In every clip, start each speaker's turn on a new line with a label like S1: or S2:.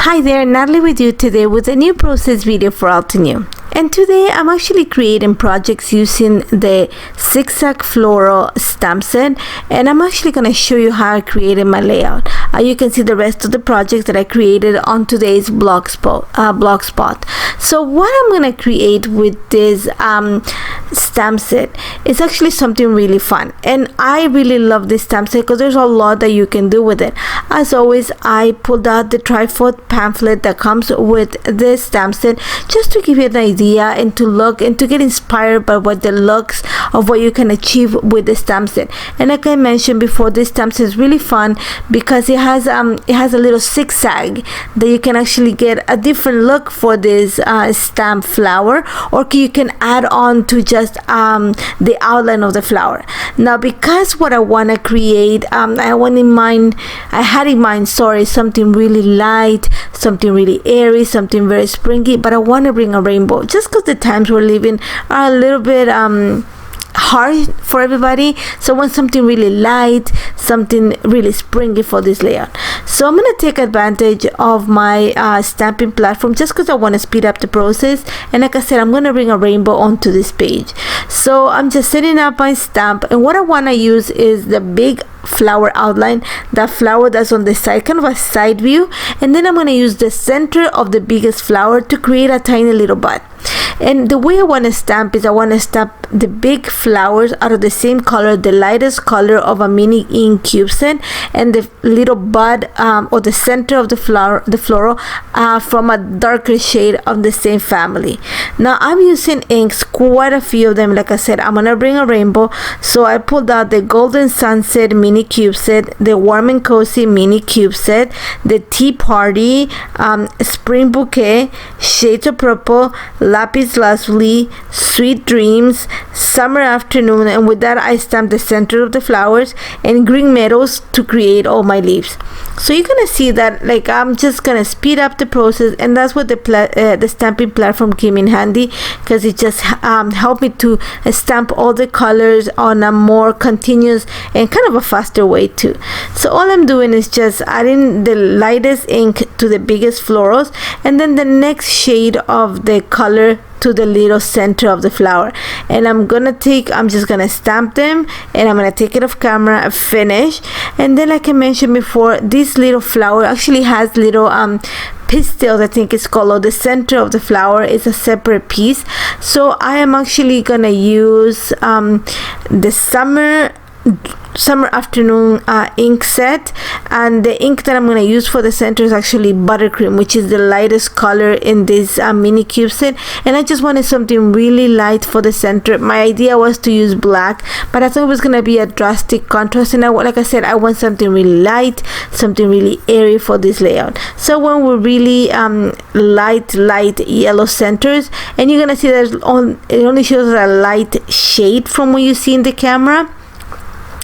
S1: Hi there, Natalie with you today with a new process video for Altenew. And today I'm actually creating projects using the ZIG ZAG Floral Stamp set, and I'm actually going to show you how I created my layout. You can see the rest of the projects that I created on today's blog spot. So what I'm going to create with this stamp set is actually something really fun, and I really love this stamp set because there's a lot that you can do with it. As always, I pulled out the trifold pamphlet that comes with this stamp set just to give you an idea and to look and to get inspired by what the looks of what you can achieve with the stamp set. And like I mentioned before, this stamp set is really fun because it has a little zigzag that you can actually get a different look for this stamp flower, or you can add on to just the outline of the flower. Now, because what I want to create, I had in mind something really light, something really airy, something very springy, but I want to bring a rainbow just because the times we're living are a little bit hard for everybody. So I want something really light, something really springy for this layout. So I'm going to take advantage of my stamping platform just because I want to speed up the process. And like I said, I'm going to bring a rainbow onto this page. So I'm just setting up my stamp, and what I want to use is the big flower outline, that flower that's on the side, kind of a side view, and then I'm going to use the center of the biggest flower to create a tiny little bud. And the way I want to stamp is I want to stamp the big flowers out of the same color, the lightest color of a mini ink cube set, and the little bud or the center of the flower, the floral, from a darker shade of the same family. Now I'm using inks, quite a few of them. Like I said, I'm gonna bring a rainbow, so I pulled out the Golden Sunset mini cube set, the Warm and Cozy mini cube set, the Tea Party, Spring Bouquet, Shades of Purple, Lapis Lazuli, Sweet Dreams, Summer Afternoon, and with that I stamped the center of the flowers, and Green Meadows to create all my leaves. So you're gonna see that, like, I'm just gonna speed up the process, and that's what the stamping platform came in handy, because it just helped me to stamp all the colors on a more continuous and kind of a faster way too. So all I'm doing is just adding the lightest ink to the biggest florals, and then the next shade of the color to the little center of the flower. And I'm just gonna stamp them, and I'm gonna take it off camera, finish. And then, like I mentioned before, this little flower actually has little pistils, I think it's called, or the center of the flower is a separate piece. So I am actually gonna use the summer afternoon ink set, and the ink that I'm going to use for the center is actually buttercream, which is the lightest color in this mini cube set. And I just wanted something really light for the center. My idea was to use black, but I thought it was going to be a drastic contrast, and like I said, I want something really light, something really airy for this layout. So when we're really light yellow centers, and you're going to see that it only shows a light shade from what you see in the camera,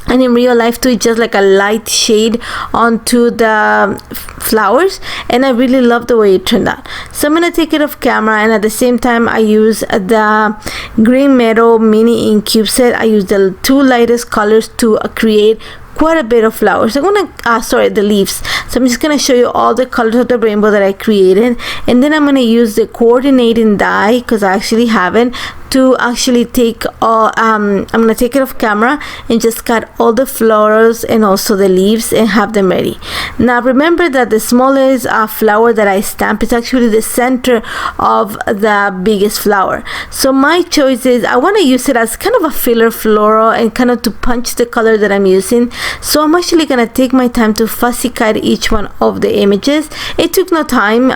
S1: and in real life too, it's just like a light shade onto the flowers, and I really love the way it turned out. So I'm gonna take it off camera, and at the same time I use the Green Meadow mini ink cube set. I use the two lightest colors to create quite a bit of flowers. I'm gonna the leaves. So I'm just gonna show you all the colors of the rainbow that I created, and then I'm gonna use the coordinating die, because I actually haven't, to actually take all I'm gonna take it off camera and just cut all the flowers and also the leaves and have them ready. Now remember that the smallest flower that I stamp is actually the center of the biggest flower. So my choice is I want to use it as kind of a filler floral and kind of to punch the color that I'm using. So I'm actually gonna take my time to fussy cut each one of the images. It took no time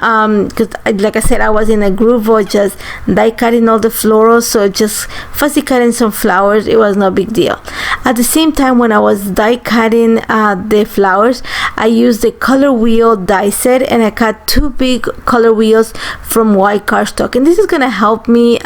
S1: because like I said, I was in a groove of just die cutting all the florals, so just fussy cutting some flowers, it was no big deal. At the same time, when I was die cutting the flowers, I used the color wheel die set, and I cut two big color wheels from white cardstock, and this is gonna help me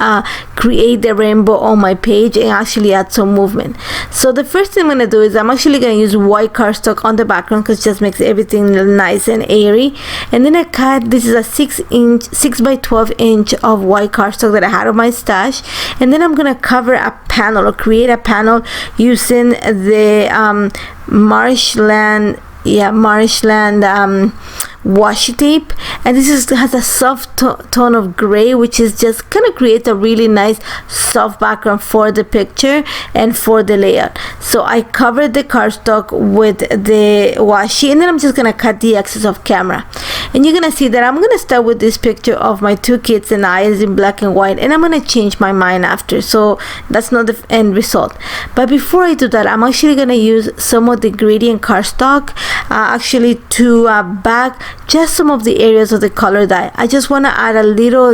S1: create the rainbow on my page and actually add some movement. So the first thing I'm gonna do is I'm actually gonna use white cardstock on the background because it just makes everything nice and airy. And then I cut, this is a 6 by 12 inch of white cardstock that I had on my stash, and then I'm gonna cover a panel or create a panel using the marshland marshland washi tape, and this has a soft tone of gray, which is just gonna create a really nice soft background for the picture and for the layout. So I covered the cardstock with the washi, and then I'm just gonna cut the excess of camera. And you're gonna see that I'm gonna start with this picture of my two kids and eyes in black and white, and I'm gonna change my mind after, so that's not the end result. But before I do that, I'm actually gonna use some of the gradient cardstock actually to back just some of the areas of the color dye. I just want to add a little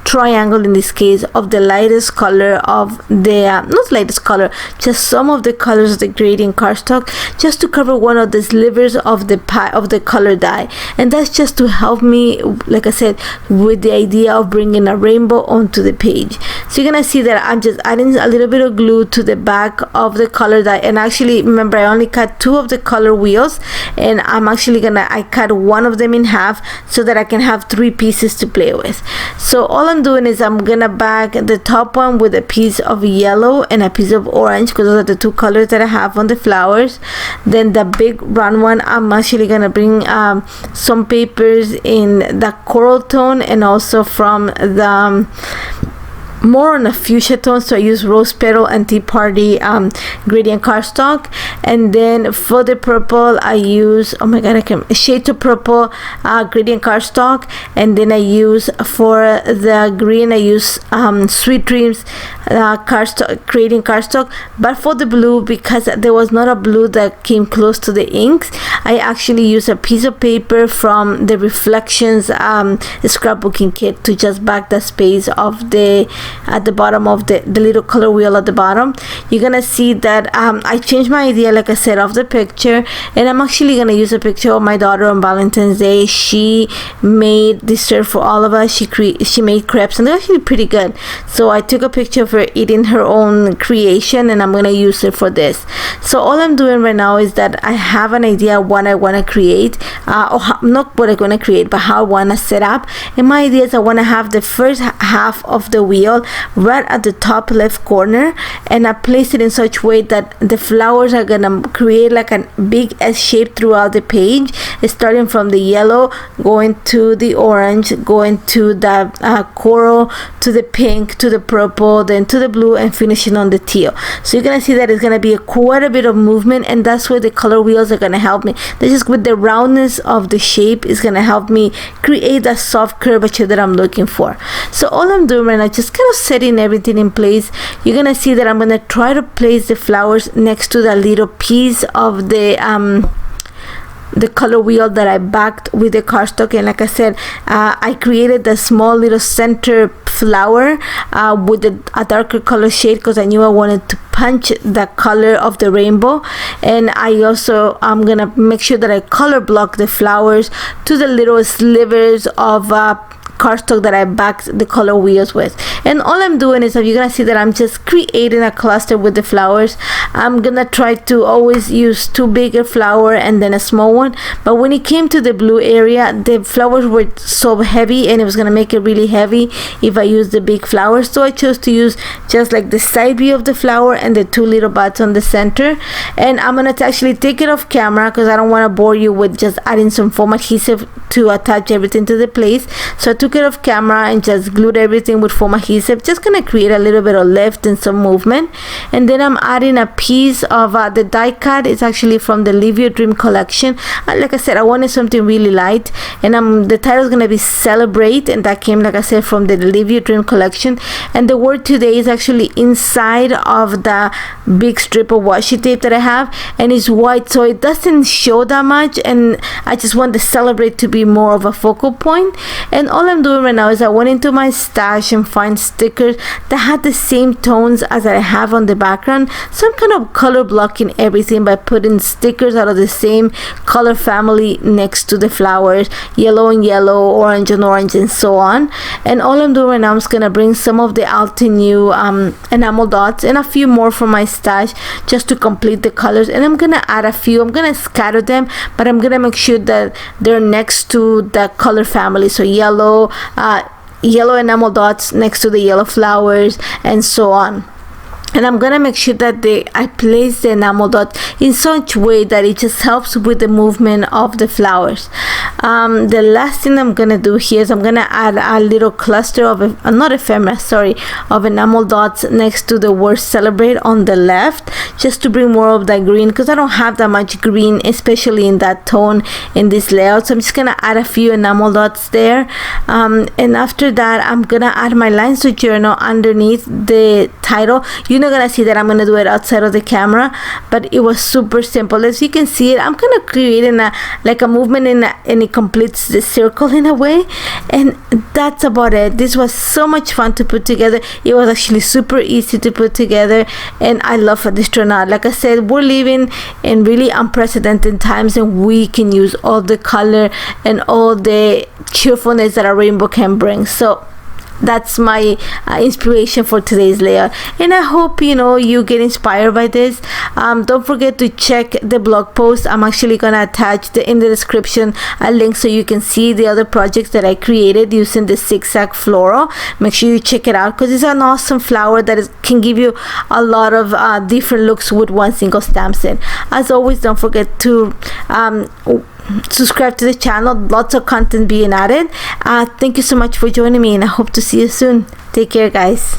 S1: triangle, in this case, of the lightest color of the not lightest color, just some of the colors of the gradient cardstock, just to cover one of the slivers of the color dye. And that's just to help me, like I said, with the idea of bringing a rainbow onto the page. So you're gonna see that I'm just adding a little bit of glue to the back of the color dye. And actually, remember, I only cut 2 of the color wheels, and I cut one of them in half so that I can have 3 pieces to play with. So all I'm doing is I'm gonna back the top one with a piece of yellow and a piece of orange, because those are the 2 colors that I have on the flowers. Then the big round one, I'm actually gonna bring some papers in the coral tone, and also from the more on a fuchsia tone, so I use rose petal and tea party gradient cardstock. And then for the purple, I use, oh my god, I can shade to purple gradient cardstock. And then I use, for the green, I use Sweet Dreams cardstock, gradient cardstock. But for the blue, because there was not a blue that came close to the inks, I actually use a piece of paper from the Reflections scrapbooking kit to just back the space of at the bottom of the little color wheel at the bottom. You're gonna see that I changed my idea, like I said, of the picture, and I'm actually gonna use a picture of my daughter on Valentine's Day. She made dessert for all of us. She made crepes, and they're actually pretty good. So I took a picture of her eating her own creation, and I'm gonna use it for this. So all I'm doing right now is that I have an idea of what I want to create, not what I'm going to create, but how I want to set up. And my idea is I want to have the first half of the wheel right at the top left corner, and I place it in such a way that the flowers are going to create like a big S shape throughout the page, starting from the yellow, going to the orange, going to the coral, to the pink, to the purple, then to the blue, and finishing on the teal. So you're going to see that it's going to be quite a bit of movement, and that's where the color wheels are going to help me. This is with the roundness of the shape is going to help me create that soft curvature that I'm looking for. So all I'm doing right now, just kind of setting everything in place. You're going to see that I'm going to try to place the flowers next to that little piece of the color wheel that I backed with the cardstock. And like I said, I created the small little center flower with a darker color shade, because I knew I wanted to punch the color of the rainbow. And I'm gonna make sure that I color block the flowers to the little slivers of cardstock that I backed the color wheels with. And all I'm doing is, you're gonna see that I'm just creating a cluster with the flowers. I'm gonna try to always use 2 bigger flower and then a small one, but when it came to the blue area, the flowers were so heavy, and it was gonna make it really heavy if I used the big flowers. So I chose to use just like the side view of the flower and the 2 little buds on the center. And I'm gonna actually take it off camera, because I don't want to bore you with just adding some foam adhesive to attach everything to the place. So I took it off camera and just glued everything with foam adhesive, just gonna create a little bit of lift and some movement. And then I'm adding a piece of the die cut. It's actually from the Live Your Dream collection. Like I said, I wanted something really light, and the title is gonna be Celebrate, and that came, like I said, from the Live Your Dream collection. And the word today is actually inside of the big strip of washi tape that I have, and it's white, so it doesn't show that much, and I just want the Celebrate to be more of a focal point. And all I'm doing right now is I went into my stash and find stickers that had the same tones as I have on the background. So I'm kind of color blocking everything by putting stickers out of the same color family next to the flowers, yellow and yellow, orange and orange, and so on. And all I'm doing right now is gonna bring some of the Altenew enamel dots and a few more from my stash just to complete the colors. And I'm gonna add a few. I'm gonna scatter them, but I'm gonna make sure that they're next to the color family. So yellow enamel dots next to the yellow flowers, and so on. and I'm gonna make sure that I place the enamel dot in such way that it just helps with the movement of the flowers. The last thing I'm gonna do here is I'm gonna add a little cluster of not ephemera, sorry, of enamel dots next to the word celebrate on the left, just to bring more of that green, because I don't have that much green, especially in that tone in this layout. So I'm just gonna add a few enamel dots there, and after that I'm gonna add my lines of journal underneath the title. You're not gonna see that I'm gonna do it outside of the camera, but it was super simple. As you can see it, I'm kind of creating like a movement and it completes the circle in a way, and that's about it. This was so much fun to put together. It was actually super easy to put together, and I love how this turned out. Like I said, we're living in really unprecedented times, and we can use all the color and all the cheerfulness that a rainbow can bring. So that's my inspiration for today's layout, and I hope you get inspired by this. Don't forget to check the blog post. I'm actually gonna attach in the description a link so you can see the other projects that I created using the ZIG ZAG Floral. Make sure you check it out, because it's an awesome flower that can give you a lot of different looks with one single stamp set. As always, don't forget to subscribe to the channel. Lots of content being added. Thank you so much for joining me, and I hope to see you soon. Take care, guys.